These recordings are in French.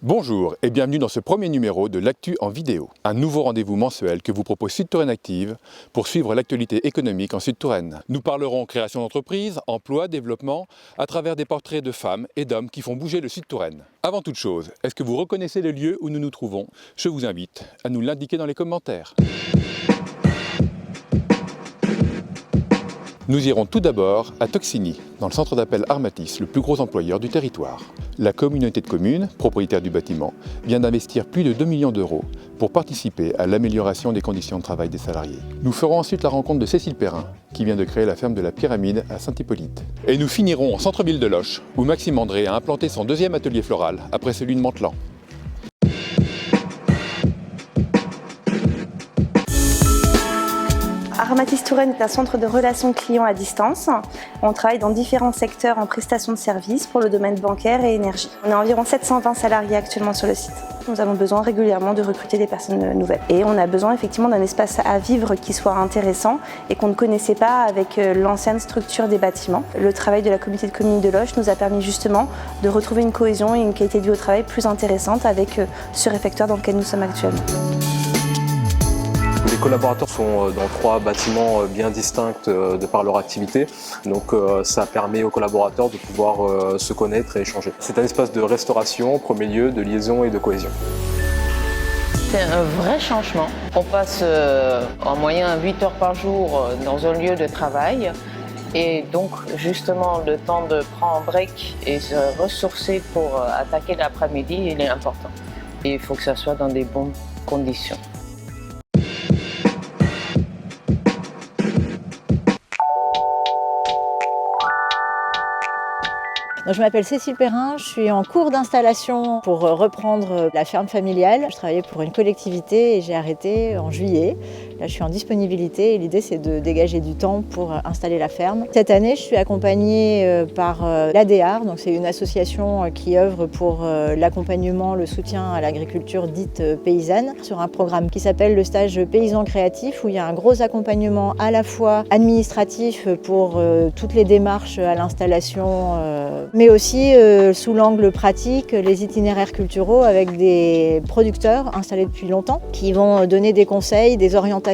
Bonjour et bienvenue dans ce premier numéro de l'Actu en vidéo, un nouveau rendez-vous mensuel que vous propose Sud Touraine Active pour suivre l'actualité économique en Sud Touraine. Nous parlerons création d'entreprises, emploi, développement, à travers des portraits de femmes et d'hommes qui font bouger le Sud Touraine. Avant toute chose, est-ce que vous reconnaissez le lieu où nous nous trouvons? Je vous invite à nous l'indiquer dans les commentaires. Nous irons tout d'abord à Toxigny, dans le centre d'appel Armatis, le plus gros employeur du territoire. La communauté de communes, propriétaire du bâtiment, vient d'investir plus de 2 millions d'euros pour participer à l'amélioration des conditions de travail des salariés. Nous ferons ensuite la rencontre de Cécile Perrin, qui vient de créer la ferme de la Pyramide à Saint-Hippolyte. Et nous finirons au centre-ville de Loches, où Maxime André a implanté son deuxième atelier floral, après celui de Mantelan. Armatis Touraine est un centre de relations clients à distance. On travaille dans différents secteurs en prestation de services pour le domaine bancaire et énergie. On a environ 720 salariés actuellement sur le site. Nous avons besoin régulièrement de recruter des personnes nouvelles. Et on a besoin effectivement d'un espace à vivre qui soit intéressant et qu'on ne connaissait pas avec l'ancienne structure des bâtiments. Le travail de la communauté de communes de Loches nous a permis justement de retrouver une cohésion et une qualité de vie au travail plus intéressante avec ce réfectoire dans lequel nous sommes actuellement. Les collaborateurs sont dans 3 bâtiments bien distincts de par leur activité, donc ça permet aux collaborateurs de pouvoir se connaître et échanger. C'est un espace de restauration, en premier lieu, de liaison et de cohésion. C'est un vrai changement. On passe en moyenne 8 heures par jour dans un lieu de travail et donc justement le temps de prendre un break et se ressourcer pour attaquer l'après-midi, il est important. Et il faut que ça soit dans des bonnes conditions. Je m'appelle Cécile Perrin, je suis en cours d'installation pour reprendre la ferme familiale. Je travaillais pour une collectivité et j'ai arrêté en juillet. Là, je suis en disponibilité et l'idée, c'est de dégager du temps pour installer la ferme. Cette année, je suis accompagnée par l'ADEAR, donc c'est une association qui œuvre pour l'accompagnement, le soutien à l'agriculture dite paysanne, sur un programme qui s'appelle le stage paysan créatif, où il y a un gros accompagnement à la fois administratif pour toutes les démarches à l'installation, mais aussi sous l'angle pratique, les itinéraires culturaux avec des producteurs installés depuis longtemps qui vont donner des conseils, des orientations.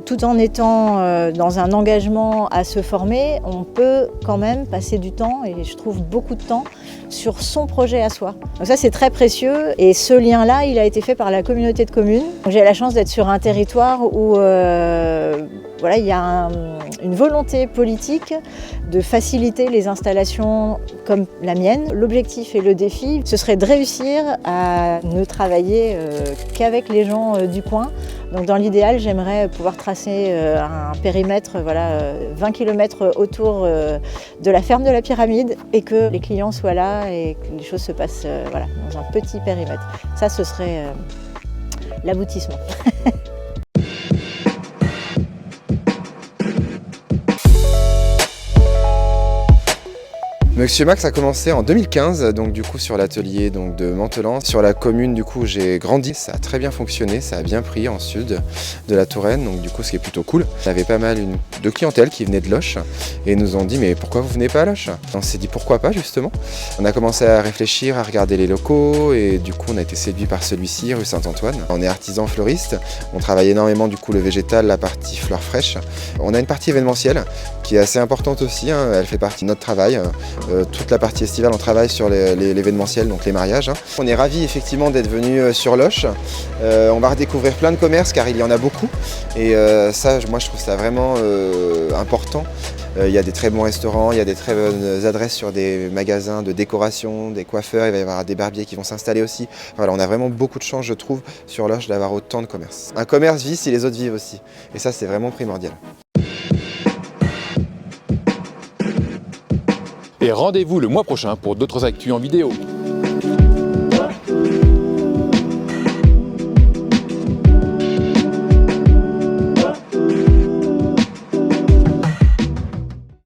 Tout en étant dans un engagement à se former, on peut quand même passer du temps, et je trouve beaucoup de temps, sur son projet à soi. Donc ça, c'est très précieux, et ce lien-là, il a été fait par la communauté de communes. J'ai la chance d'être sur un territoire où voilà, il y a une volonté politique de faciliter les installations comme la mienne. L'objectif et le défi, ce serait de réussir à ne travailler qu'avec les gens du coin. Donc dans l'idéal, j'aimerais pouvoir tracer un périmètre, 20 km autour de la ferme de la Pyramide, et que les clients soient là et que les choses se passent dans un petit périmètre. Ça, ce serait l'aboutissement. Monsieur Max a commencé en 2015, donc du coup sur l'atelier de Mantelan. Sur la commune, du coup, j'ai grandi. Ça a très bien fonctionné, ça a bien pris en sud de la Touraine, donc du coup ce qui est plutôt cool. Il y avait pas mal de clientèle qui venait de Loches et nous ont dit mais pourquoi vous venez pas à Loches? On s'est dit pourquoi pas justement. On a commencé à réfléchir, à regarder les locaux et du coup on a été séduit par celui-ci, rue Saint-Antoine. On est artisan fleuriste, on travaille énormément du coup le végétal, la partie fleurs fraîches. On a une partie événementielle qui est assez importante aussi, hein. Elle fait partie de notre travail. Toute la partie estivale, on travaille sur l'événementiel, donc les mariages. On est ravis effectivement d'être venu sur Loches. On va redécouvrir plein de commerces car il y en a beaucoup. Et ça, moi je trouve ça vraiment important. Il y a des très bons restaurants, il y a des très bonnes adresses sur des magasins de décoration, des coiffeurs, il va y avoir des barbiers qui vont s'installer aussi. Voilà, on a vraiment beaucoup de chance, je trouve, sur Loches d'avoir autant de commerces. Un commerce vit si les autres vivent aussi. Et ça, c'est vraiment primordial. Et rendez-vous le mois prochain pour d'autres actus en vidéo.